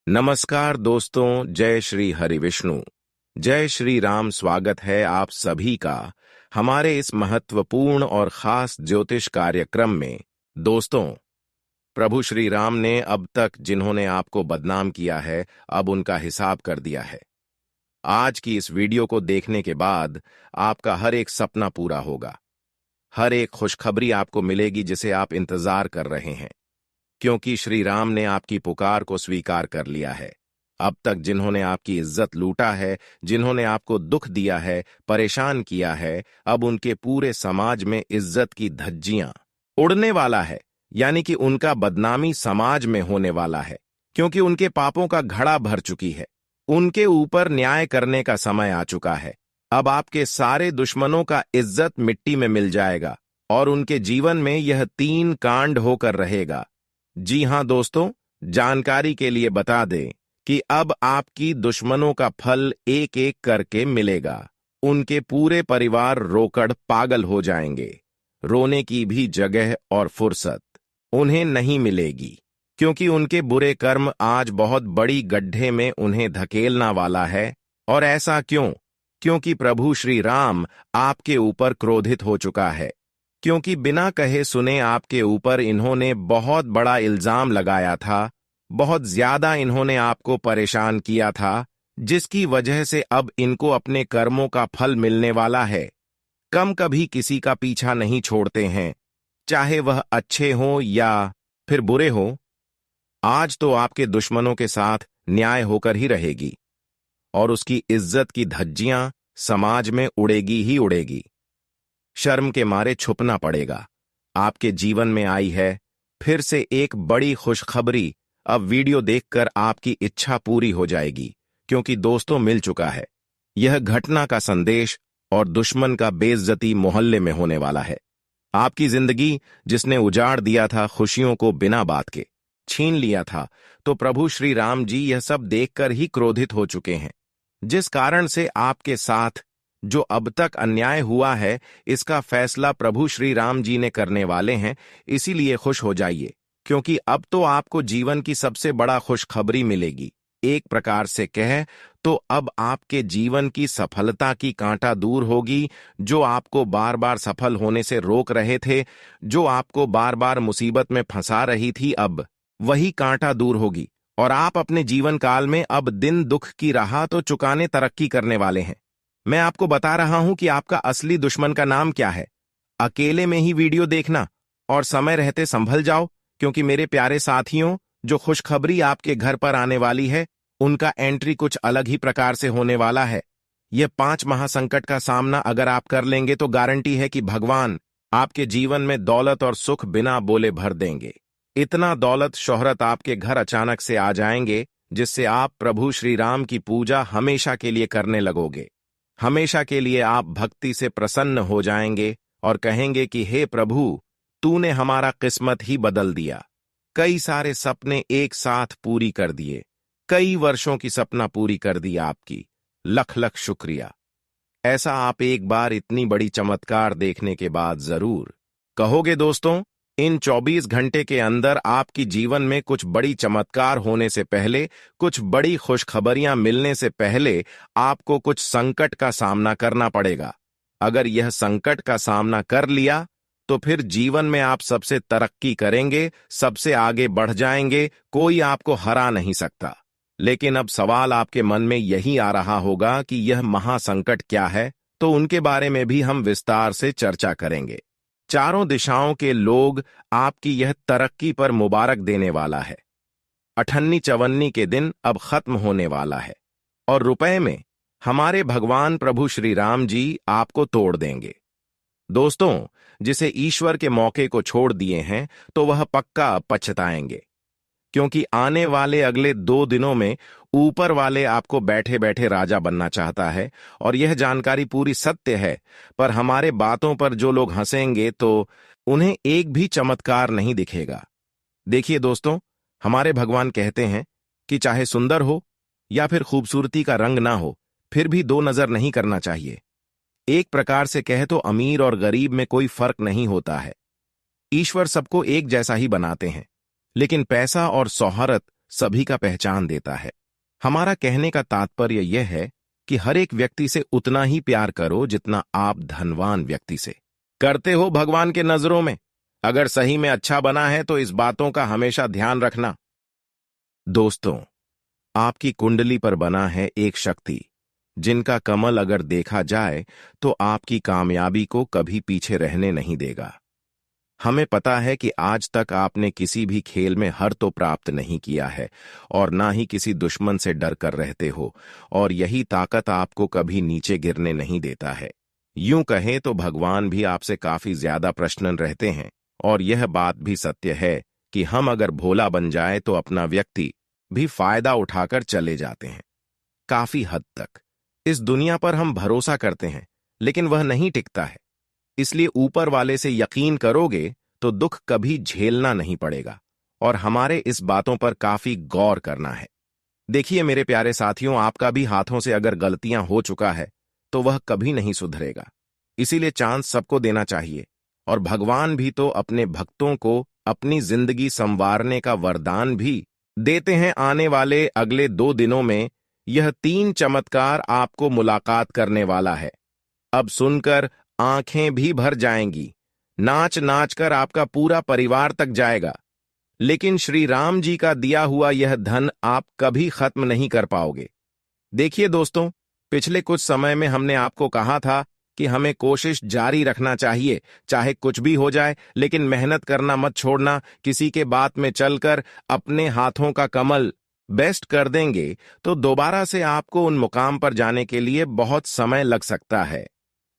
नमस्कार दोस्तों, जय श्री हरि विष्णु, जय श्री राम। स्वागत है आप सभी का हमारे इस महत्वपूर्ण और खास ज्योतिष कार्यक्रम में। दोस्तों, प्रभु श्री राम ने अब तक जिन्होंने आपको बदनाम किया है, अब उनका हिसाब कर दिया है। आज की इस वीडियो को देखने के बाद आपका हर एक सपना पूरा होगा, हर एक खुशखबरी आपको मिलेगी जिसे आप इंतजार कर रहे हैं, क्योंकि श्री राम ने आपकी पुकार को स्वीकार कर लिया है। अब तक जिन्होंने आपकी इज्जत लूटा है, जिन्होंने आपको दुख दिया है, परेशान किया है, अब उनके पूरे समाज में इज्जत की धज्जियां उड़ने वाला है, यानी कि उनका बदनामी समाज में होने वाला है, क्योंकि उनके पापों का घड़ा भर चुकी है। उनके ऊपर न्याय करने का समय आ चुका है। अब आपके सारे दुश्मनों का इज्जत मिट्टी में मिल जाएगा और उनके जीवन में यह 3 कांड होकर रहेगा। जी हां दोस्तों, जानकारी के लिए बता दें कि अब आपकी दुश्मनों का फल एक एक करके मिलेगा। उनके पूरे परिवार रोकड़ पागल हो जाएंगे। रोने की भी जगह और फुर्सत उन्हें नहीं मिलेगी, क्योंकि उनके बुरे कर्म आज बहुत बड़ी गड्ढे में उन्हें धकेलना वाला है। और ऐसा क्यों? क्योंकि प्रभु श्री राम आपके ऊपर क्रोधित हो चुका है, क्योंकि बिना कहे सुने आपके ऊपर इन्होंने बहुत बड़ा इल्जाम लगाया था, बहुत ज्यादा इन्होंने आपको परेशान किया था, जिसकी वजह से अब इनको अपने कर्मों का फल मिलने वाला है। कम कभी किसी का पीछा नहीं छोड़ते हैं, चाहे वह अच्छे हों या फिर बुरे हों। आज तो आपके दुश्मनों के साथ न्याय होकर ही रहेगी और उसकी इज्जत की धज्जियां समाज में उड़ेगी ही उड़ेगी। शर्म के मारे छुपना पड़ेगा। आपके जीवन में आई है फिर से एक बड़ी खुशखबरी। अब वीडियो देखकर आपकी इच्छा पूरी हो जाएगी, क्योंकि दोस्तों मिल चुका है यह घटना का संदेश और दुश्मन का बेइज्जती मोहल्ले में होने वाला है। आपकी जिंदगी जिसने उजाड़ दिया था, खुशियों को बिना बात के छीन लिया था, तो प्रभु श्री राम जी यह सब देखकर ही क्रोधित हो चुके हैं। जिस कारण से आपके साथ जो अब तक अन्याय हुआ है, इसका फैसला प्रभु श्री राम जी ने करने वाले हैं। इसीलिए खुश हो जाइए, क्योंकि अब तो आपको जीवन की सबसे बड़ा खुशखबरी मिलेगी। एक प्रकार से कहे तो अब आपके जीवन की सफलता की कांटा दूर होगी। जो आपको बार बार सफल होने से रोक रहे थे, जो आपको बार बार मुसीबत में फंसा रही थी, अब वही कांटा दूर होगी और आप अपने जीवन काल में अब दिन दुख की राह तो चुकाने तरक्की करने वाले हैं। मैं आपको बता रहा हूं कि आपका असली दुश्मन का नाम क्या है। अकेले में ही वीडियो देखना और समय रहते संभल जाओ, क्योंकि मेरे प्यारे साथियों, जो खुशखबरी आपके घर पर आने वाली है, उनका एंट्री कुछ अलग ही प्रकार से होने वाला है। यह 5 महासंकट का सामना अगर आप कर लेंगे तो गारंटी है कि भगवान आपके जीवन में दौलत और सुख बिना बोले भर देंगे। इतना दौलत शोहरत आपके घर अचानक से आ जाएंगे, जिससे आप प्रभु श्री राम की पूजा हमेशा के लिए करने लगोगे। हमेशा के लिए आप भक्ति से प्रसन्न हो जाएंगे और कहेंगे कि हे प्रभु, तूने हमारा किस्मत ही बदल दिया। कई सारे सपने एक साथ पूरी कर दिए, कई वर्षों की सपना पूरी कर दी आपकी। लख लख शुक्रिया। ऐसा आप एक बार इतनी बड़ी चमत्कार देखने के बाद जरूर कहोगे। दोस्तों, इन 24 घंटे के अंदर आपकी जीवन में कुछ बड़ी चमत्कार होने से पहले, कुछ बड़ी खुशखबरियां मिलने से पहले आपको कुछ संकट का सामना करना पड़ेगा। अगर यह संकट का सामना कर लिया तो फिर जीवन में आप सबसे तरक्की करेंगे, सबसे आगे बढ़ जाएंगे, कोई आपको हरा नहीं सकता। लेकिन अब सवाल आपके मन में यही आ रहा होगा कि यह महासंकट क्या है, तो उनके बारे में भी हम विस्तार से चर्चा करेंगे। चारों दिशाओं के लोग आपकी यह तरक्की पर मुबारक देने वाला है। अठन्नी चवन्नी के दिन अब खत्म होने वाला है और रुपए में हमारे भगवान प्रभु श्री राम जी आपको तोड़ देंगे। दोस्तों, जिसे ईश्वर के मौके को छोड़ दिए हैं, तो वह पक्का पछताएंगे, क्योंकि आने वाले अगले 2 दिनों में ऊपर वाले आपको बैठे बैठे राजा बनना चाहता है। और यह जानकारी पूरी सत्य है, पर हमारे बातों पर जो लोग हंसेंगे तो उन्हें एक भी चमत्कार नहीं दिखेगा। देखिए दोस्तों, हमारे भगवान कहते हैं कि चाहे सुंदर हो या फिर खूबसूरती का रंग ना हो, फिर भी 2 नजर नहीं करना चाहिए। एक प्रकार से कहे तो अमीर और गरीब में कोई फर्क नहीं होता है। ईश्वर सबको एक जैसा ही बनाते हैं, लेकिन पैसा और शोहरत सभी का पहचान देता है। हमारा कहने का तात्पर्य यह है कि हर एक व्यक्ति से उतना ही प्यार करो जितना आप धनवान व्यक्ति से करते हो भगवान के नजरों में। अगर सही में अच्छा बना है तो इस बातों का हमेशा ध्यान रखना। दोस्तों, आपकी कुंडली पर बना है एक शक्ति जिनका कमल अगर देखा जाए तो आपकी कामयाबी को कभी पीछे रहने नहीं देगा। हमें पता है कि आज तक आपने किसी भी खेल में हार तो प्राप्त नहीं किया है और ना ही किसी दुश्मन से डर कर रहते हो, और यही ताकत आपको कभी नीचे गिरने नहीं देता है। यूं कहें तो भगवान भी आपसे काफी ज्यादा प्रसन्न रहते हैं, और यह बात भी सत्य है कि हम अगर भोला बन जाए तो अपना व्यक्ति भी फायदा उठाकर चले जाते हैं। काफी हद तक इस दुनिया पर हम भरोसा करते हैं, लेकिन वह नहीं टिकता है। इसलिए ऊपर वाले से यकीन करोगे तो दुख कभी झेलना नहीं पड़ेगा, और हमारे इस बातों पर काफी गौर करना है। देखिए मेरे प्यारे साथियों, आपका भी हाथों से अगर गलतियां हो चुका है तो वह कभी नहीं सुधरेगा। इसीलिए चांस सबको देना चाहिए, और भगवान भी तो अपने भक्तों को अपनी जिंदगी संवारने का वरदान भी देते हैं। आने वाले अगले 2 दिनों में यह 3 चमत्कार आपको मुलाकात करने वाला है। अब सुनकर आंखें भी भर जाएंगी, नाच नाच कर आपका पूरा परिवार तक जाएगा। लेकिन श्री राम जी का दिया हुआ यह धन आप कभी खत्म नहीं कर पाओगे। देखिए दोस्तों, पिछले कुछ समय में हमने आपको कहा था कि हमें कोशिश जारी रखना चाहिए, चाहे कुछ भी हो जाए, लेकिन मेहनत करना मत छोड़ना। किसी के बात में चलकर अपने हाथों का कमल बेस्ट कर देंगे तो दोबारा से आपको उन मुकाम पर जाने के लिए बहुत समय लग सकता है,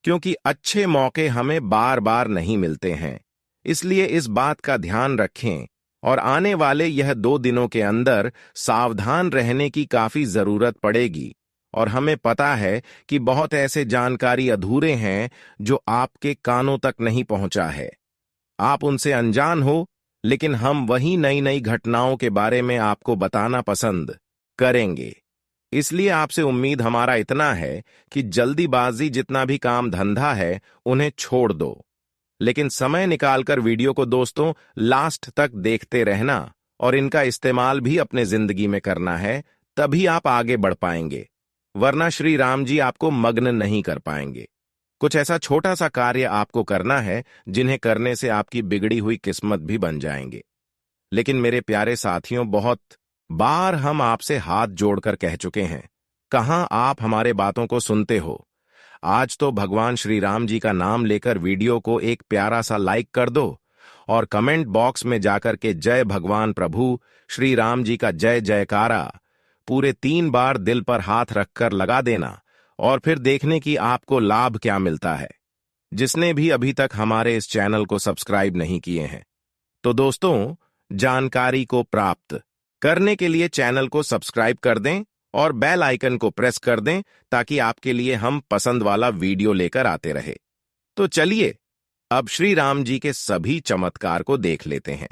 क्योंकि अच्छे मौके हमें बार बार नहीं मिलते हैं। इसलिए इस बात का ध्यान रखें, और आने वाले यह 2 दिनों के अंदर सावधान रहने की काफी जरूरत पड़ेगी। और हमें पता है कि बहुत ऐसे जानकारी अधूरे हैं जो आपके कानों तक नहीं पहुंचा है। आप उनसे अनजान हो, लेकिन हम वही नई नई घटनाओं के बारे में आपको बताना पसंद करेंगे। इसलिए आपसे उम्मीद हमारा इतना है कि जल्दीबाजी जितना भी काम धंधा है उन्हें छोड़ दो, लेकिन समय निकालकर वीडियो को दोस्तों लास्ट तक देखते रहना, और इनका इस्तेमाल भी अपने जिंदगी में करना है, तभी आप आगे बढ़ पाएंगे। वरना श्री राम जी आपको मग्न नहीं कर पाएंगे। कुछ ऐसा छोटा सा कार्य आपको करना है जिन्हें करने से आपकी बिगड़ी हुई किस्मत भी बन जाएंगे। लेकिन मेरे प्यारे साथियों, बहुत बार हम आपसे हाथ जोड़कर कह चुके हैं, कहां आप हमारे बातों को सुनते हो। आज तो भगवान श्री राम जी का नाम लेकर वीडियो को एक प्यारा सा लाइक कर दो, और कमेंट बॉक्स में जाकर के जय भगवान प्रभु श्री राम जी का जय जयकारा पूरे 3 बार दिल पर हाथ रखकर लगा देना, और फिर देखने की आपको लाभ क्या मिलता है। जिसने भी अभी तक हमारे इस चैनल को सब्सक्राइब नहीं किए हैं, तो दोस्तों जानकारी को प्राप्त करने के लिए चैनल को सब्सक्राइब कर दें और बेल आइकन को प्रेस कर दें, ताकि आपके लिए हम पसंद वाला वीडियो लेकर आते रहे। तो चलिए अब श्री राम जी के सभी चमत्कार को देख लेते हैं।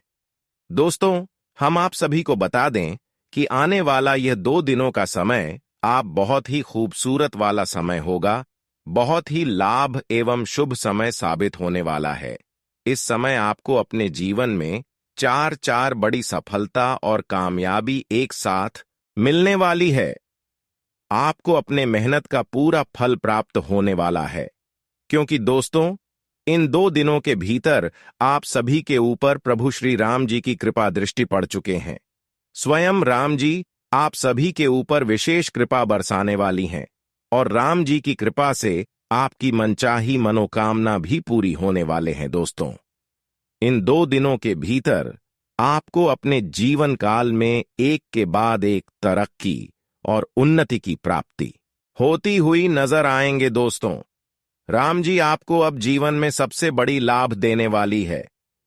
दोस्तों, हम आप सभी को बता दें कि आने वाला यह 2 दिनों का समय आप बहुत ही खूबसूरत वाला समय होगा, बहुत ही लाभ एवं शुभ समय साबित होने वाला है। इस समय आपको अपने जीवन में 4 बड़ी सफलता और कामयाबी एक साथ मिलने वाली है। आपको अपने मेहनत का पूरा फल प्राप्त होने वाला है, क्योंकि दोस्तों इन 2 दिनों के भीतर आप सभी के ऊपर प्रभु श्री राम जी की कृपा दृष्टि पड़ चुके हैं। स्वयं राम जी आप सभी के ऊपर विशेष कृपा बरसाने वाली हैं, और राम जी की कृपा से आपकी मनचाही मनोकामना भी पूरी होने वाले हैं। दोस्तों, इन 2 दिनों के भीतर आपको अपने जीवन काल में एक के बाद एक तरक्की और उन्नति की प्राप्ति होती हुई नजर आएंगे। दोस्तों, राम जी आपको अब जीवन में सबसे बड़ी लाभ देने वाली है,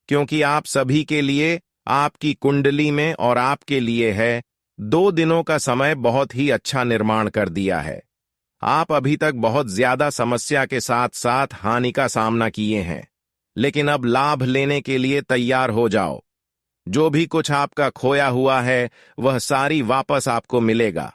क्योंकि आप सभी के लिए आपकी कुंडली में और आपके लिए है 2 दिनों का समय बहुत ही अच्छा निर्माण कर दिया है। आप अभी तक बहुत ज्यादा समस्या के साथ साथ हानि का सामना किए हैं, लेकिन अब लाभ लेने के लिए तैयार हो जाओ। जो भी कुछ आपका खोया हुआ है वह सारी वापस आपको मिलेगा।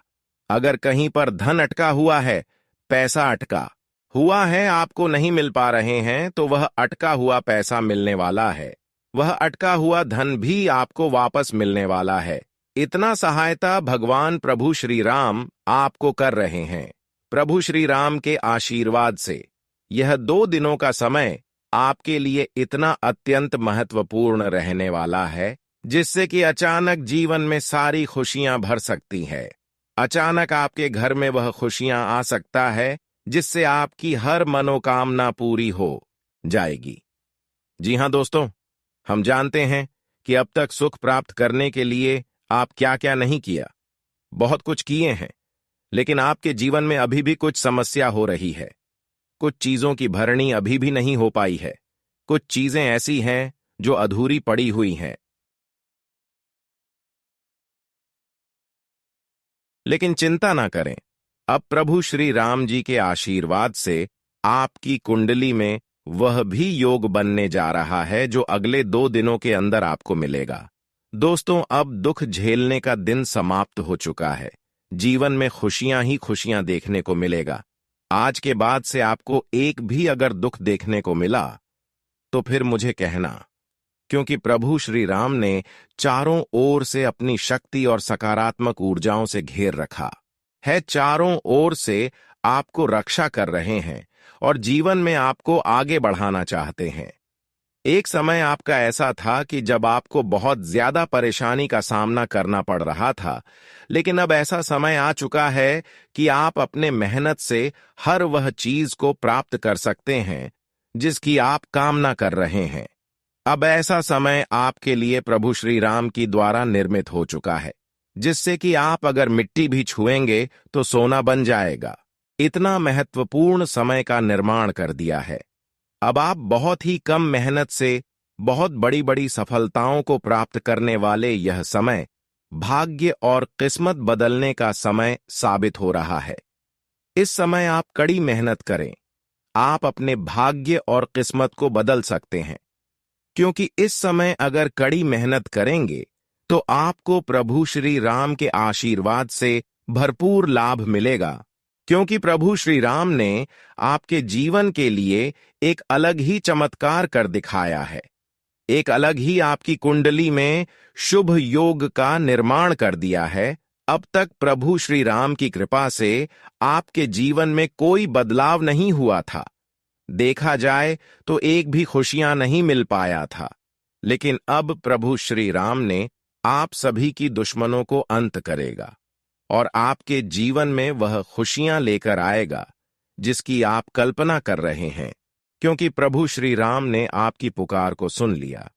अगर कहीं पर धन अटका हुआ है, पैसा अटका हुआ है, आपको नहीं मिल पा रहे हैं, तो वह अटका हुआ पैसा मिलने वाला है। वह अटका हुआ धन भी आपको वापस मिलने वाला है। इतना सहायता भगवान प्रभु श्री राम आपको कर रहे हैं। प्रभु श्री राम के आशीर्वाद से यह 2 दिनों का समय आपके लिए इतना अत्यंत महत्वपूर्ण रहने वाला है, जिससे कि अचानक जीवन में सारी खुशियां भर सकती है। अचानक आपके घर में वह खुशियां आ सकता है जिससे आपकी हर मनोकामना पूरी हो जाएगी। जी हां दोस्तों, हम जानते हैं कि अब तक सुख प्राप्त करने के लिए आप क्या क्या नहीं किया। बहुत कुछ किए हैं, लेकिन आपके जीवन में अभी भी कुछ समस्या हो रही है। कुछ चीजों की भरणी अभी भी नहीं हो पाई है। कुछ चीजें ऐसी हैं जो अधूरी पड़ी हुई हैं। लेकिन चिंता ना करें, अब प्रभु श्री राम जी के आशीर्वाद से आपकी कुंडली में वह भी योग बनने जा रहा है जो अगले 2 दिनों के अंदर आपको मिलेगा। दोस्तों, अब दुख झेलने का दिन समाप्त हो चुका है। जीवन में खुशियां ही खुशियां देखने को मिलेगा। आज के बाद से आपको एक भी अगर दुख देखने को मिला तो फिर मुझे कहना, क्योंकि प्रभु श्री राम ने चारों ओर से अपनी शक्ति और सकारात्मक ऊर्जाओं से घेर रखा है। चारों ओर से आपको रक्षा कर रहे हैं और जीवन में आपको आगे बढ़ाना चाहते हैं। एक समय आपका ऐसा था कि जब आपको बहुत ज्यादा परेशानी का सामना करना पड़ रहा था, लेकिन अब ऐसा समय आ चुका है कि आप अपने मेहनत से हर वह चीज को प्राप्त कर सकते हैं जिसकी आप कामना कर रहे हैं। अब ऐसा समय आपके लिए प्रभु श्री राम की द्वारा निर्मित हो चुका है, जिससे कि आप अगर मिट्टी भी छुएंगे तो सोना बन जाएगा। इतना महत्वपूर्ण समय का निर्माण कर दिया है। अब आप बहुत ही कम मेहनत से बहुत बड़ी बड़ी सफलताओं को प्राप्त करने वाले यह समय भाग्य और किस्मत बदलने का समय साबित हो रहा है। इस समय आप कड़ी मेहनत करें, आप अपने भाग्य और किस्मत को बदल सकते हैं। क्योंकि इस समय अगर कड़ी मेहनत करेंगे तो आपको प्रभु श्री राम के आशीर्वाद से भरपूर लाभ मिलेगा। क्योंकि प्रभु श्री राम ने आपके जीवन के लिए एक अलग ही चमत्कार कर दिखाया है। एक अलग ही आपकी कुंडली में शुभ योग का निर्माण कर दिया है। अब तक प्रभु श्री राम की कृपा से आपके जीवन में कोई बदलाव नहीं हुआ था। देखा जाए तो एक भी खुशियां नहीं मिल पाया था। लेकिन अब प्रभु श्री राम ने आप सभी की दुश्मनों को अंत करेगा और आपके जीवन में वह खुशियां लेकर आएगा जिसकी आप कल्पना कर रहे हैं। क्योंकि प्रभु श्री राम ने आपकी पुकार को सुन लिया।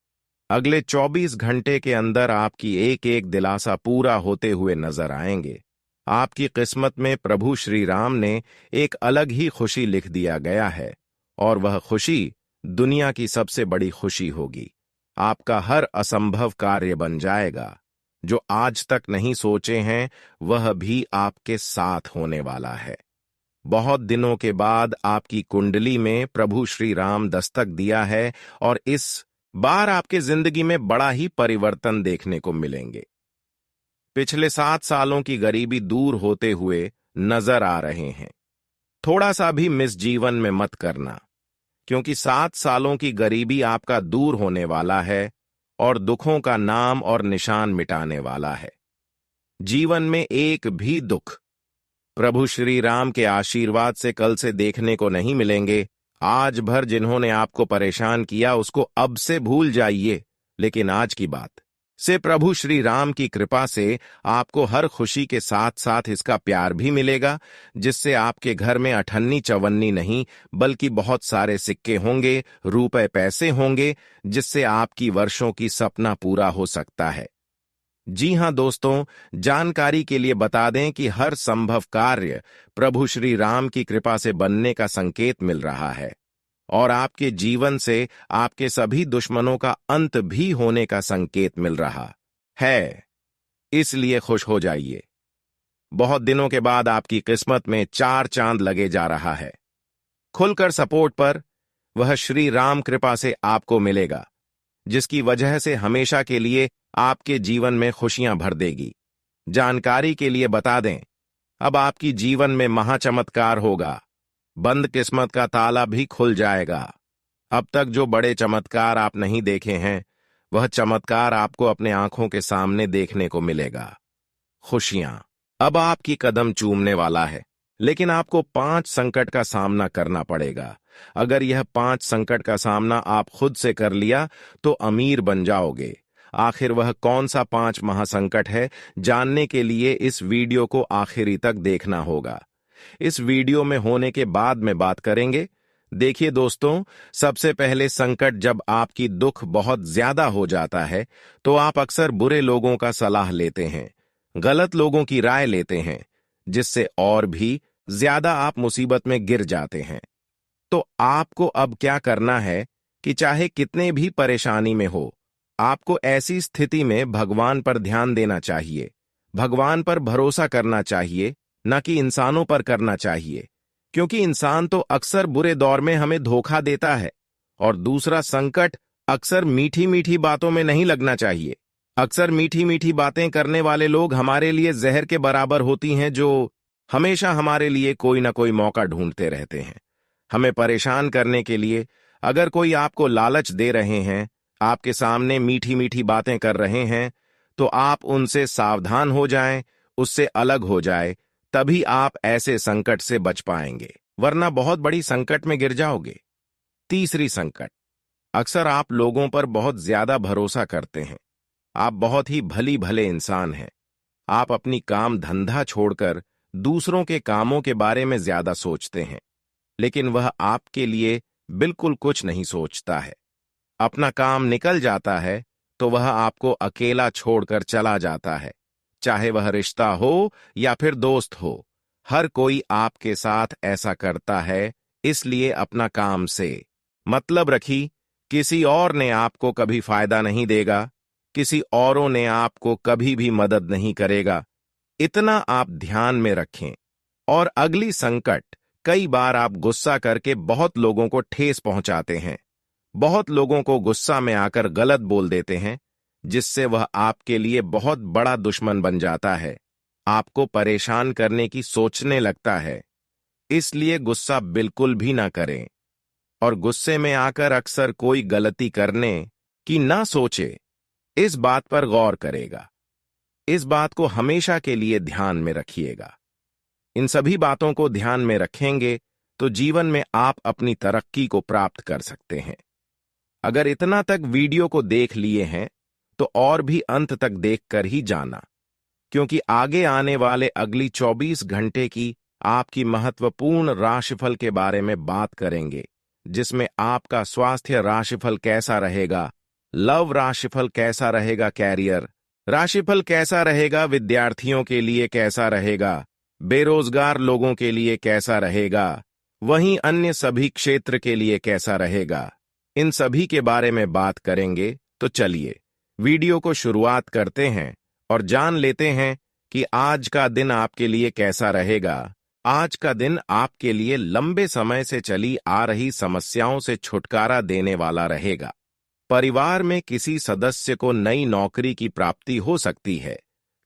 अगले 24 घंटे के अंदर आपकी एक एक दिलासा पूरा होते हुए नजर आएंगे। आपकी किस्मत में प्रभु श्री राम ने एक अलग ही खुशी लिख दिया गया है और वह खुशी दुनिया की सबसे बड़ी खुशी होगी। आपका हर असंभव कार्य बन जाएगा। जो आज तक नहीं सोचे हैं वह भी आपके साथ होने वाला है। बहुत दिनों के बाद आपकी कुंडली में प्रभु श्री राम दस्तक दिया है और इस बार आपके जिंदगी में बड़ा ही परिवर्तन देखने को मिलेंगे। पिछले 7 सालों की गरीबी दूर होते हुए नजर आ रहे हैं। थोड़ा सा भी मिस जीवन में मत करना, क्योंकि 7 सालों की गरीबी आपका दूर होने वाला है और दुखों का नाम और निशान मिटाने वाला है। जीवन में एक भी दुख प्रभु श्री राम के आशीर्वाद से कल से देखने को नहीं मिलेंगे। आज भर जिन्होंने आपको परेशान किया उसको अब से भूल जाइए, लेकिन आज की बात से प्रभु श्री राम की कृपा से आपको हर खुशी के साथ साथ इसका प्यार भी मिलेगा, जिससे आपके घर में अठन्नी चवन्नी नहीं बल्कि बहुत सारे सिक्के होंगे, रुपए पैसे होंगे, जिससे आपकी वर्षों की सपना पूरा हो सकता है। जी हां दोस्तों, जानकारी के लिए बता दें कि हर संभव कार्य प्रभु श्री राम की कृपा से बनने का संकेत मिल रहा है और आपके जीवन से आपके सभी दुश्मनों का अंत भी होने का संकेत मिल रहा है। इसलिए खुश हो जाइए। बहुत दिनों के बाद आपकी किस्मत में 4 चांद लगे जा रहा है। खुलकर सपोर्ट पर वह श्री राम कृपा से आपको मिलेगा, जिसकी वजह से हमेशा के लिए आपके जीवन में खुशियां भर देगी। जानकारी के लिए बता दें, अब आपकी जीवन में महाचमत्कार होगा। बंद किस्मत का ताला भी खुल जाएगा। अब तक जो बड़े चमत्कार आप नहीं देखे हैं वह चमत्कार आपको अपने आंखों के सामने देखने को मिलेगा। खुशियां अब आपकी कदम चूमने वाला है, लेकिन आपको 5 संकट का सामना करना पड़ेगा। अगर यह 5 संकट का सामना आप खुद से कर लिया तो अमीर बन जाओगे। आखिर वह कौन सा 5 महासंकट है, जानने के लिए इस वीडियो को आखिरी तक देखना होगा। इस वीडियो में होने के बाद में बात करेंगे। देखिए दोस्तों, सबसे पहले संकट, जब आपकी दुख बहुत ज्यादा हो जाता है तो आप अक्सर बुरे लोगों का सलाह लेते हैं, गलत लोगों की राय लेते हैं, जिससे और भी ज्यादा आप मुसीबत में गिर जाते हैं। तो आपको अब क्या करना है कि चाहे कितने भी परेशानी में हो, आपको ऐसी स्थिति में भगवान पर ध्यान देना चाहिए। भगवान पर भरोसा करना चाहिए, न कि इंसानों पर करना चाहिए, क्योंकि इंसान तो अक्सर बुरे दौर में हमें धोखा देता है। और दूसरा संकट, अक्सर मीठी मीठी बातों में नहीं लगना चाहिए। अक्सर मीठी मीठी बातें करने वाले लोग हमारे लिए जहर के बराबर होती हैं, जो हमेशा हमारे लिए कोई ना कोई मौका ढूंढते रहते हैं हमें परेशान करने के लिए। अगर कोई आपको लालच दे रहे हैं, आपके सामने मीठी मीठी बातें कर रहे हैं, तो आप उनसे सावधान हो जाएं, उससे अलग हो जाए, तभी आप ऐसे संकट से बच पाएंगे, वरना बहुत बड़ी संकट में गिर जाओगे। तीसरी संकट, अक्सर आप लोगों पर बहुत ज्यादा भरोसा करते हैं। आप बहुत ही भली भले इंसान हैं। आप अपनी काम धंधा छोड़कर दूसरों के कामों के बारे में ज्यादा सोचते हैं, लेकिन वह आपके लिए बिल्कुल कुछ नहीं सोचता है। अपना काम निकल जाता है तो वह आपको अकेला छोड़कर चला जाता है, चाहे वह रिश्ता हो या फिर दोस्त हो। हर कोई आपके साथ ऐसा करता है, इसलिए अपना काम से मतलब रखी। किसी और ने आपको कभी फायदा नहीं देगा, किसी औरों ने आपको कभी भी मदद नहीं करेगा, इतना आप ध्यान में रखें। और अगली संकट, कई बार आप गुस्सा करके बहुत लोगों को ठेस पहुंचाते हैं। बहुत लोगों को गुस्सा में आकर गलत बोल देते हैं, जिससे वह आपके लिए बहुत बड़ा दुश्मन बन जाता है, आपको परेशान करने की सोचने लगता है। इसलिए गुस्सा बिल्कुल भी ना करें। और गुस्से में आकर अक्सर कोई गलती करने की ना सोचे, इस बात पर गौर करेगा। इस बात को हमेशा के लिए ध्यान में रखिएगा। इन सभी बातों को ध्यान में रखेंगे तो जीवन में आप अपनी तरक्की को प्राप्त कर सकते हैं। अगर इतना तक वीडियो को देख लिए हैं तो और भी अंत तक देखकर ही जाना, क्योंकि आगे आने वाले अगली 24 घंटे की आपकी महत्वपूर्ण राशिफल के बारे में बात करेंगे, जिसमें आपका स्वास्थ्य राशिफल कैसा रहेगा, लव राशिफल कैसा रहेगा, कैरियर राशिफल कैसा रहेगा, विद्यार्थियों के लिए कैसा रहेगा, बेरोजगार लोगों के लिए कैसा रहेगा, वहीं अन्य सभी क्षेत्र के लिए कैसा रहेगा। इन सभी के बारे में बात करेंगे। तो चलिए वीडियो को शुरुआत करते हैं और जान लेते हैं कि आज का दिन आपके लिए कैसा रहेगा। आज का दिन आपके लिए लंबे समय से चली आ रही समस्याओं से छुटकारा देने वाला रहेगा। परिवार में किसी सदस्य को नई नौकरी की प्राप्ति हो सकती है,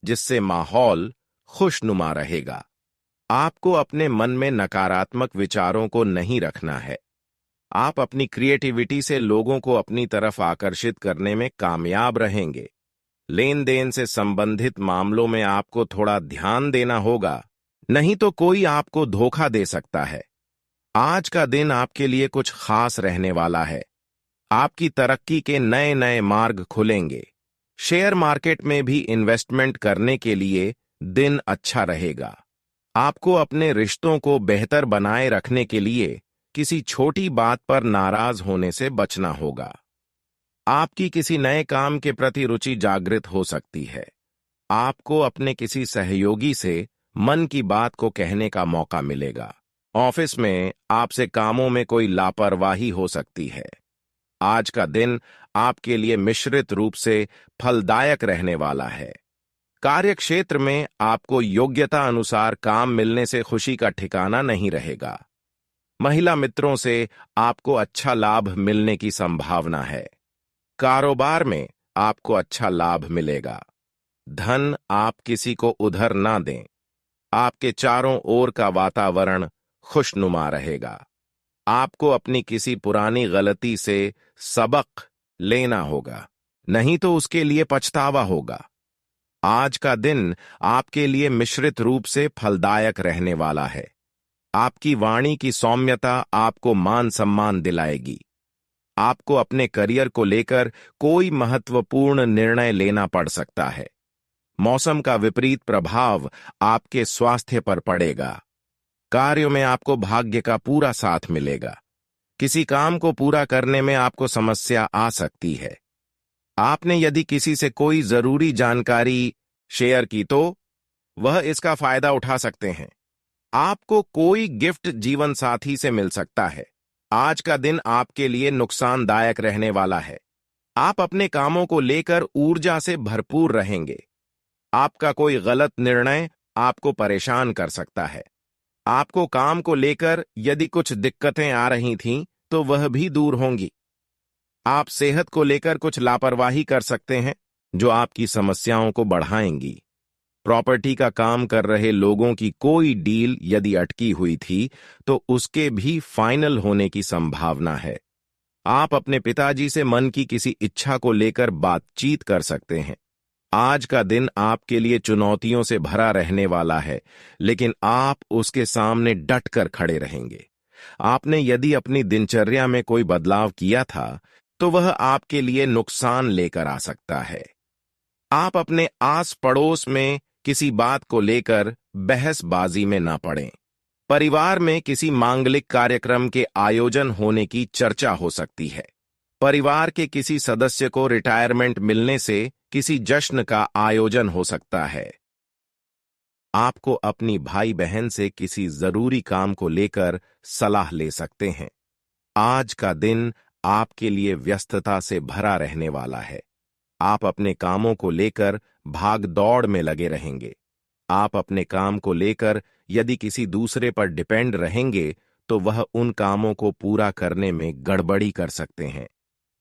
जिससे माहौल खुशनुमा रहेगा। आपको अपने मन में नकारात्मक विचारों को नहीं रखना है। आप अपनी क्रिएटिविटी से लोगों को अपनी तरफ आकर्षित करने में कामयाब रहेंगे। लेन देन से संबंधित मामलों में आपको थोड़ा ध्यान देना होगा, नहीं तो कोई आपको धोखा दे सकता है। आज का दिन आपके लिए कुछ खास रहने वाला है। आपकी तरक्की के नए नए मार्ग खुलेंगे। शेयर मार्केट में भी इन्वेस्टमेंट करने के लिए दिन अच्छा रहेगा। आपको अपने रिश्तों को बेहतर बनाए रखने के लिए किसी छोटी बात पर नाराज होने से बचना होगा। आपकी किसी नए काम के प्रति रुचि जागृत हो सकती है। आपको अपने किसी सहयोगी से मन की बात को कहने का मौका मिलेगा। ऑफिस में आपसे कामों में कोई लापरवाही हो सकती है। आज का दिन आपके लिए मिश्रित रूप से फलदायक रहने वाला है। कार्यक्षेत्र में आपको योग्यता अनुसार काम मिलने से खुशी का ठिकाना नहीं रहेगा। महिला मित्रों से आपको अच्छा लाभ मिलने की संभावना है। कारोबार में आपको अच्छा लाभ मिलेगा। धन आप किसी को उधार ना दें। आपके चारों ओर का वातावरण खुशनुमा रहेगा। आपको अपनी किसी पुरानी गलती से सबक लेना होगा। नहीं तो उसके लिए पछतावा होगा। आज का दिन आपके लिए मिश्रित रूप से फलदायक रहने वाला है। आपकी वाणी की सौम्यता आपको मान सम्मान दिलाएगी। आपको अपने करियर को लेकर कोई महत्वपूर्ण निर्णय लेना पड़ सकता है। मौसम का विपरीत प्रभाव आपके स्वास्थ्य पर पड़ेगा। कार्यों में आपको भाग्य का पूरा साथ मिलेगा। किसी काम को पूरा करने में आपको समस्या आ सकती है। आपने यदि किसी से कोई जरूरी जानकारी शेयर की तो वह इसका फायदा उठा सकते हैं। आपको कोई गिफ्ट जीवन साथी से मिल सकता है। आज का दिन आपके लिए नुकसानदायक रहने वाला है। आप अपने कामों को लेकर ऊर्जा से भरपूर रहेंगे। आपका कोई गलत निर्णय आपको परेशान कर सकता है। आपको काम को लेकर यदि कुछ दिक्कतें आ रही थीं, तो वह भी दूर होंगी। आप सेहत को लेकर कुछ लापरवाही कर सकते हैं, जो आपकी समस्याओं को बढ़ाएंगी। प्रॉपर्टी का काम कर रहे लोगों की कोई डील यदि अटकी हुई थी, तो उसके भी फाइनल होने की संभावना है। आप अपने पिताजी से मन की किसी इच्छा को लेकर बातचीत कर सकते हैं। आज का दिन आपके लिए चुनौतियों से भरा रहने वाला है, लेकिन आप उसके सामने डटकर खड़े रहेंगे। आपने यदि अपनी दिनचर्या में कोई बदलाव किया था, तो वह आपके लिए नुकसान लेकर आ सकता है। आप अपने आस पड़ोस में किसी बात को लेकर बहसबाजी में ना पड़ें। परिवार में किसी मांगलिक कार्यक्रम के आयोजन होने की चर्चा हो सकती है। परिवार के किसी सदस्य को रिटायरमेंट मिलने से किसी जश्न का आयोजन हो सकता है। आपको अपनी भाई बहन से किसी जरूरी काम को लेकर सलाह ले सकते हैं। आज का दिन आपके लिए व्यस्तता से भरा रहने वाला है। आप अपने कामों को लेकर भाग दौड़ में लगे रहेंगे। आप अपने काम को लेकर यदि किसी दूसरे पर डिपेंड रहेंगे, तो वह उन कामों को पूरा करने में गड़बड़ी कर सकते हैं।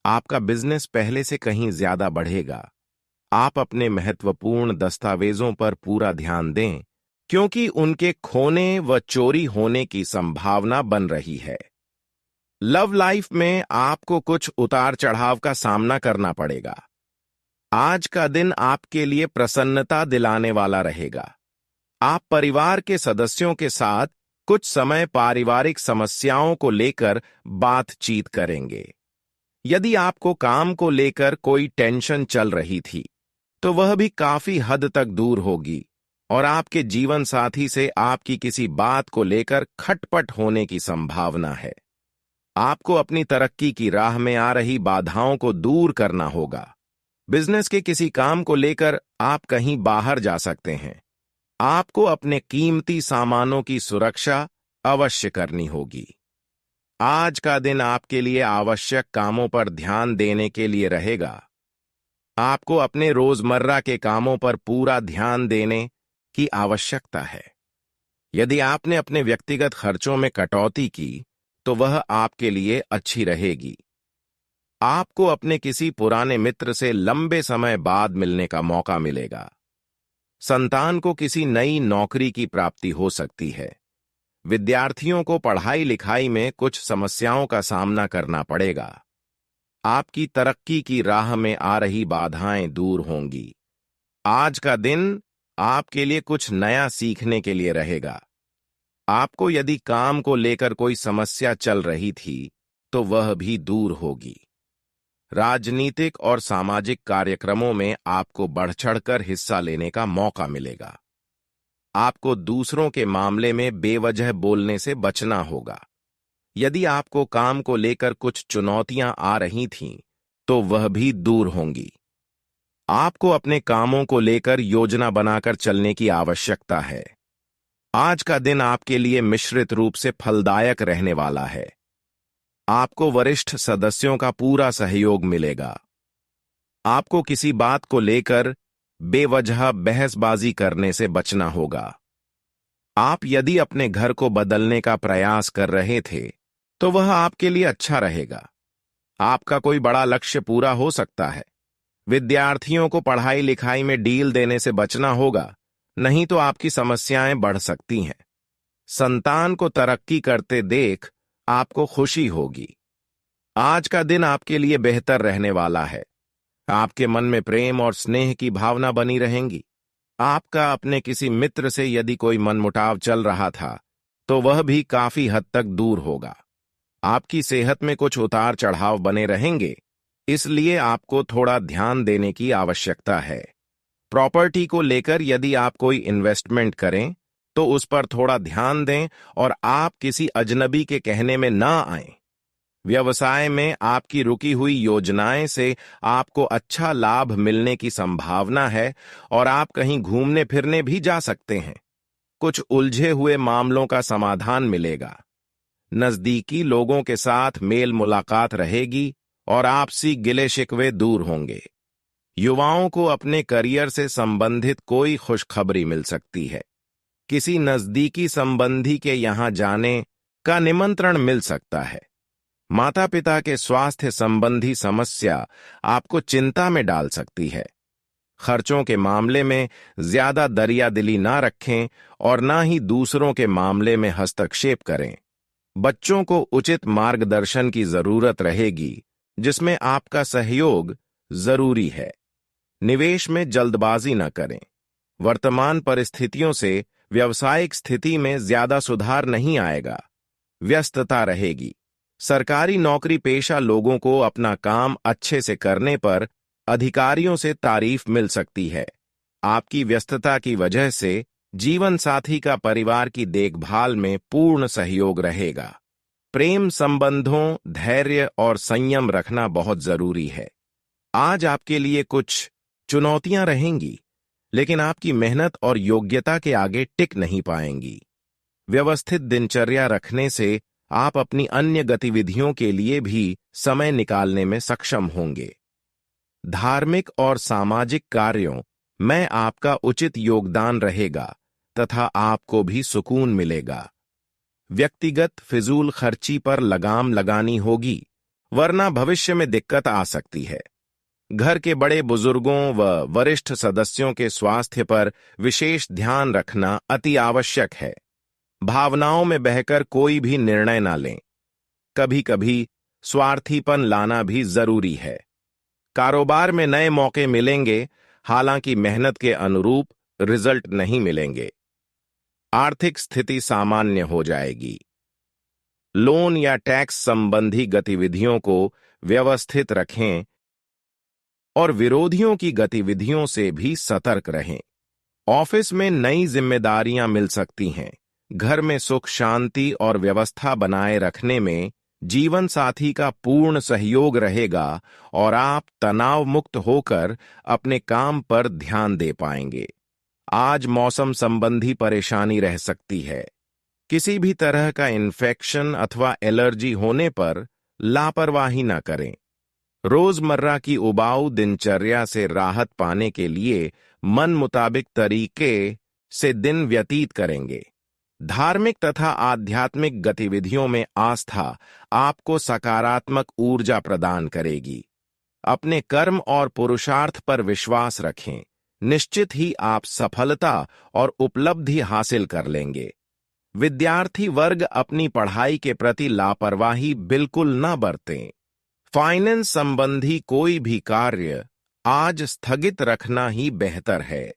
आपका बिजनेस पहले से कहीं ज्यादा बढ़ेगा। आप अपने महत्वपूर्ण दस्तावेजों पर पूरा ध्यान दें, क्योंकि उनके खोने व चोरी होने की संभावना बन रही है। लव लाइफ में आपको कुछ उतार चढ़ाव का सामना करना पड़ेगा। आज का दिन आपके लिए प्रसन्नता दिलाने वाला रहेगा। आप परिवार के सदस्यों के साथ कुछ समय पारिवारिक समस्याओं को लेकर बातचीत करेंगे। यदि आपको काम को लेकर कोई टेंशन चल रही थी, तो वह भी काफी हद तक दूर होगी और आपके जीवन साथी से आपकी किसी बात को लेकर खटपट होने की संभावना है। आपको अपनी तरक्की की राह में आ रही बाधाओं को दूर करना होगा। बिजनेस के किसी काम को लेकर आप कहीं बाहर जा सकते हैं। आपको अपने कीमती सामानों की सुरक्षा अवश्य करनी होगी। आज का दिन आपके लिए आवश्यक कामों पर ध्यान देने के लिए रहेगा। आपको अपने रोजमर्रा के कामों पर पूरा ध्यान देने की आवश्यकता है। यदि आपने अपने व्यक्तिगत खर्चों में कटौती की, तो वह आपके लिए अच्छी रहेगी। आपको अपने किसी पुराने मित्र से लंबे समय बाद मिलने का मौका मिलेगा। संतान को किसी नई नौकरी की प्राप्ति हो सकती है। विद्यार्थियों को पढ़ाई लिखाई में कुछ समस्याओं का सामना करना पड़ेगा। आपकी तरक्की की राह में आ रही बाधाएं दूर होंगी। आज का दिन आपके लिए कुछ नया सीखने के लिए रहेगा। आपको यदि काम को लेकर कोई समस्या चल रही थी, तो वह भी दूर होगी। राजनीतिक और सामाजिक कार्यक्रमों में आपको बढ़-चढ़कर हिस्सा लेने का मौका मिलेगा। आपको दूसरों के मामले में बेवजह बोलने से बचना होगा। यदि आपको काम को लेकर कुछ चुनौतियां आ रही थीं, तो वह भी दूर होंगी। आपको अपने कामों को लेकर योजना बनाकर चलने की आवश्यकता है। आज का दिन आपके लिए मिश्रित रूप से फलदायक रहने वाला है। आपको वरिष्ठ सदस्यों का पूरा सहयोग मिलेगा। आपको किसी बात को लेकर बेवजह बहसबाजी करने से बचना होगा। आप यदि अपने घर को बदलने का प्रयास कर रहे थे, तो वह आपके लिए अच्छा रहेगा। आपका कोई बड़ा लक्ष्य पूरा हो सकता है। विद्यार्थियों को पढ़ाई लिखाई में डील देने से बचना होगा, नहीं तो आपकी समस्याएं बढ़ सकती हैं। संतान को तरक्की करते देख आपको खुशी होगी। आज का दिन आपके लिए बेहतर रहने वाला है। आपके मन में प्रेम और स्नेह की भावना बनी रहेंगी। आपका अपने किसी मित्र से यदि कोई मनमुटाव चल रहा था तो वह भी काफी हद तक दूर होगा। आपकी सेहत में कुछ उतार चढ़ाव बने रहेंगे, इसलिए आपको थोड़ा ध्यान देने की आवश्यकता है। प्रॉपर्टी को लेकर यदि आप कोई इन्वेस्टमेंट करें तो उस पर थोड़ा ध्यान दें और आप किसी अजनबी के कहने में ना आएं। व्यवसाय में आपकी रुकी हुई योजनाएं से आपको अच्छा लाभ मिलने की संभावना है और आप कहीं घूमने फिरने भी जा सकते हैं। कुछ उलझे हुए मामलों का समाधान मिलेगा। नजदीकी लोगों के साथ मेल मुलाकात रहेगी और आपसी गिले शिकवे दूर होंगे। युवाओं को अपने करियर से संबंधित कोई खुशखबरी मिल सकती है। किसी नजदीकी संबंधी के यहां जाने का निमंत्रण मिल सकता है। माता पिता के स्वास्थ्य संबंधी समस्या आपको चिंता में डाल सकती है। खर्चों के मामले में ज्यादा दरियादिली ना रखें और ना ही दूसरों के मामले में हस्तक्षेप करें। बच्चों को उचित मार्गदर्शन की जरूरत रहेगी, जिसमें आपका सहयोग जरूरी है। निवेश में जल्दबाजी न करें। वर्तमान परिस्थितियों से व्यावसायिक स्थिति में ज्यादा सुधार नहीं आएगा। व्यस्तता रहेगी। सरकारी नौकरी पेशा लोगों को अपना काम अच्छे से करने पर अधिकारियों से तारीफ मिल सकती है। आपकी व्यस्तता की वजह से जीवन साथी का परिवार की देखभाल में पूर्ण सहयोग रहेगा। प्रेम संबंधों, धैर्य और संयम रखना बहुत जरूरी है। आज आपके लिए कुछ चुनौतियां रहेंगी, लेकिन आपकी मेहनत और योग्यता के आगे टिक नहीं पाएंगी। व्यवस्थित दिनचर्या रखने से आप अपनी अन्य गतिविधियों के लिए भी समय निकालने में सक्षम होंगे। धार्मिक और सामाजिक कार्यों में आपका उचित योगदान रहेगा तथा आपको भी सुकून मिलेगा। व्यक्तिगत फिजूल खर्ची पर लगाम लगानी होगी, वरना भविष्य में दिक्कत आ सकती है। घर के बड़े बुजुर्गों व वरिष्ठ सदस्यों के स्वास्थ्य पर विशेष ध्यान रखना अति आवश्यक है। भावनाओं में बहकर कोई भी निर्णय न लें। कभी कभी स्वार्थीपन लाना भी जरूरी है। कारोबार में नए मौके मिलेंगे, हालांकि मेहनत के अनुरूप रिजल्ट नहीं मिलेंगे। आर्थिक स्थिति सामान्य हो जाएगी। लोन या टैक्स संबंधी गतिविधियों को व्यवस्थित रखें और विरोधियों की गतिविधियों से भी सतर्क रहें। ऑफिस में नई जिम्मेदारियां मिल सकती हैं। घर में सुख शांति और व्यवस्था बनाए रखने में जीवन साथी का पूर्ण सहयोग रहेगा और आप तनाव मुक्त होकर अपने काम पर ध्यान दे पाएंगे। आज मौसम संबंधी परेशानी रह सकती है। किसी भी तरह का इन्फेक्शन अथवा एलर्जी होने पर लापरवाही न करें। रोजमर्रा की उबाऊ दिनचर्या से राहत पाने के लिए मन मुताबिक तरीके से दिन व्यतीत करेंगे। धार्मिक तथा आध्यात्मिक गतिविधियों में आस्था आपको सकारात्मक ऊर्जा प्रदान करेगी। अपने कर्म और पुरुषार्थ पर विश्वास रखें। निश्चित ही आप सफलता और उपलब्धि हासिल कर लेंगे। विद्यार्थी वर्ग अपनी पढ़ाई के प्रति लापरवाही बिल्कुल न बरतें। फाइनेंस संबंधी कोई भी कार्य आज स्थगित रखना ही बेहतर है।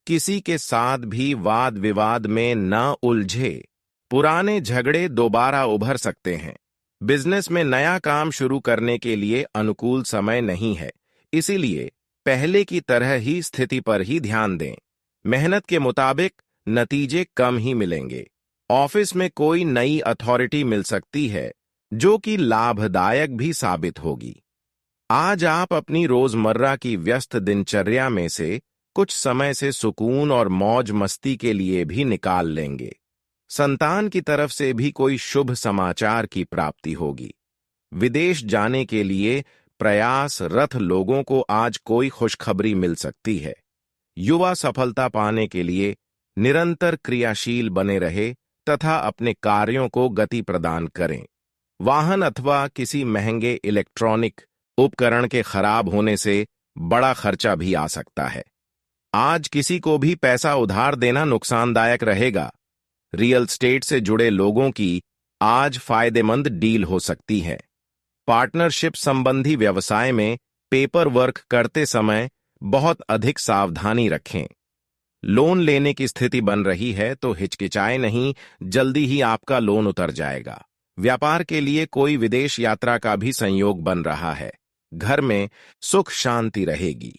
किसी के साथ भी वाद विवाद में न उलझे। पुराने झगड़े दोबारा उभर सकते हैं। बिजनेस में नया काम शुरू करने के लिए अनुकूल समय नहीं है, इसीलिए पहले की तरह ही स्थिति पर ही ध्यान दें। मेहनत के मुताबिक नतीजे कम ही मिलेंगे। ऑफिस में कोई नई अथॉरिटी मिल सकती है जो कि लाभदायक भी साबित होगी। आज आप अपनी रोजमर्रा की व्यस्त दिनचर्या में से कुछ समय से सुकून और मौज मस्ती के लिए भी निकाल लेंगे। संतान की तरफ से भी कोई शुभ समाचार की प्राप्ति होगी। विदेश जाने के लिए प्रयासरत लोगों को आज कोई खुशखबरी मिल सकती है। युवा सफलता पाने के लिए निरंतर क्रियाशील बने रहे तथा अपने कार्यों को गति प्रदान करें। वाहन अथवा किसी महंगे इलेक्ट्रॉनिक उपकरण के खराब होने से बड़ा खर्चा भी आ सकता है। आज किसी को भी पैसा उधार देना नुकसानदायक रहेगा। रियल एस्टेट से जुड़े लोगों की आज फायदेमंद डील हो सकती है। पार्टनरशिप संबंधी व्यवसाय में पेपर वर्क करते समय बहुत अधिक सावधानी रखें। लोन लेने की स्थिति बन रही है तो हिचकिचाए नहीं, जल्दी ही आपका लोन उतर जाएगा। व्यापार के लिए कोई विदेश यात्रा का भी संयोग बन रहा है। घर में सुख शांति रहेगी।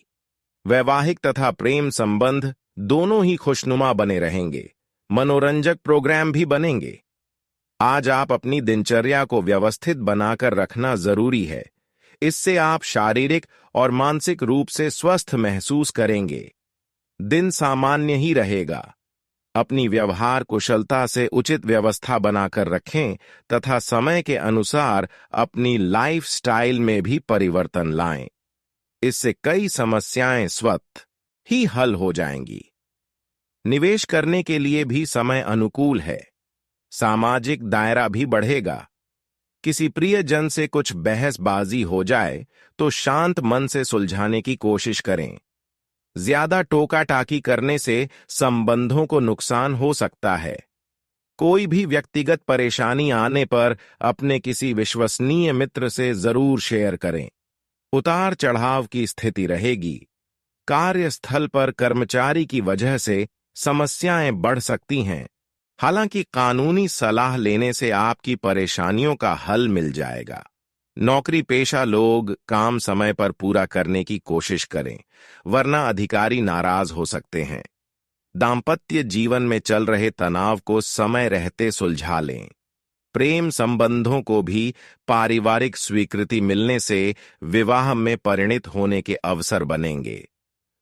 वैवाहिक तथा प्रेम संबंध दोनों ही खुशनुमा बने रहेंगे। मनोरंजक प्रोग्राम भी बनेंगे। आज आप अपनी दिनचर्या को व्यवस्थित बनाकर रखना जरूरी है। इससे आप शारीरिक और मानसिक रूप से स्वस्थ महसूस करेंगे। दिन सामान्य ही रहेगा। अपनी व्यवहार कुशलता से उचित व्यवस्था बनाकर रखें तथा समय के अनुसार अपनी लाइफस्टाइल में भी परिवर्तन लाएं। इससे कई समस्याएं स्वतः ही हल हो जाएंगी। निवेश करने के लिए भी समय अनुकूल है। सामाजिक दायरा भी बढ़ेगा। किसी प्रियजन से कुछ बहसबाजी हो जाए तो शांत मन से सुलझाने की कोशिश करें। ज्यादा टोका टाकी करने से संबंधों को नुकसान हो सकता है। कोई भी व्यक्तिगत परेशानी आने पर अपने किसी विश्वसनीय मित्र से जरूर शेयर करें। उतार चढ़ाव की स्थिति रहेगी। कार्यस्थल पर कर्मचारी की वजह से समस्याएं बढ़ सकती हैं। हालांकि कानूनी सलाह लेने से आपकी परेशानियों का हल मिल जाएगा। नौकरी पेशा लोग काम समय पर पूरा करने की कोशिश करें, वरना अधिकारी नाराज हो सकते हैं। दांपत्य जीवन में चल रहे तनाव को समय रहते सुलझा लें। प्रेम संबंधों को भी पारिवारिक स्वीकृति मिलने से विवाह में परिणित होने के अवसर बनेंगे।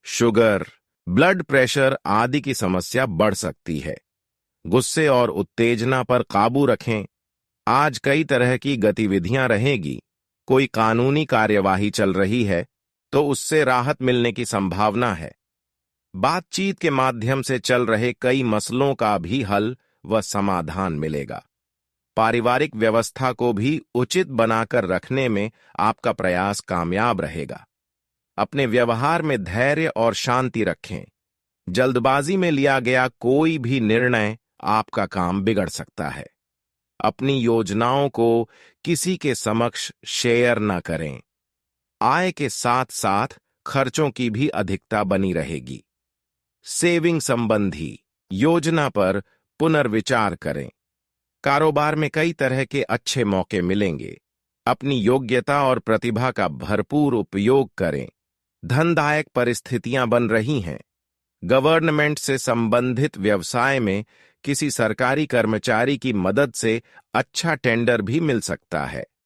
शुगर, ब्लड प्रेशर आदि की समस्या बढ़ सकती है। गुस्से और उत्तेजना पर काबू रखें। आज कई तरह की गतिविधियां रहेगी। कोई कानूनी कार्यवाही चल रही है तो उससे राहत मिलने की संभावना है। बातचीत के माध्यम से चल रहे कई मसलों का भी हल व समाधान मिलेगा। पारिवारिक व्यवस्था को भी उचित बनाकर रखने में आपका प्रयास कामयाब रहेगा। अपने व्यवहार में धैर्य और शांति रखें। जल्दबाजी में लिया गया कोई भी निर्णय आपका काम बिगड़ सकता है। अपनी योजनाओं को किसी के समक्ष शेयर न करें। आय के साथ साथ खर्चों की भी अधिकता बनी रहेगी। सेविंग संबंधी योजना पर पुनर्विचार करें। कारोबार में कई तरह के अच्छे मौके मिलेंगे। अपनी योग्यता और प्रतिभा का भरपूर उपयोग करें। धनदायक परिस्थितियां बन रही हैं। गवर्नमेंट से संबंधित व्यवसाय में किसी सरकारी कर्मचारी की मदद से अच्छा टेंडर भी मिल सकता है।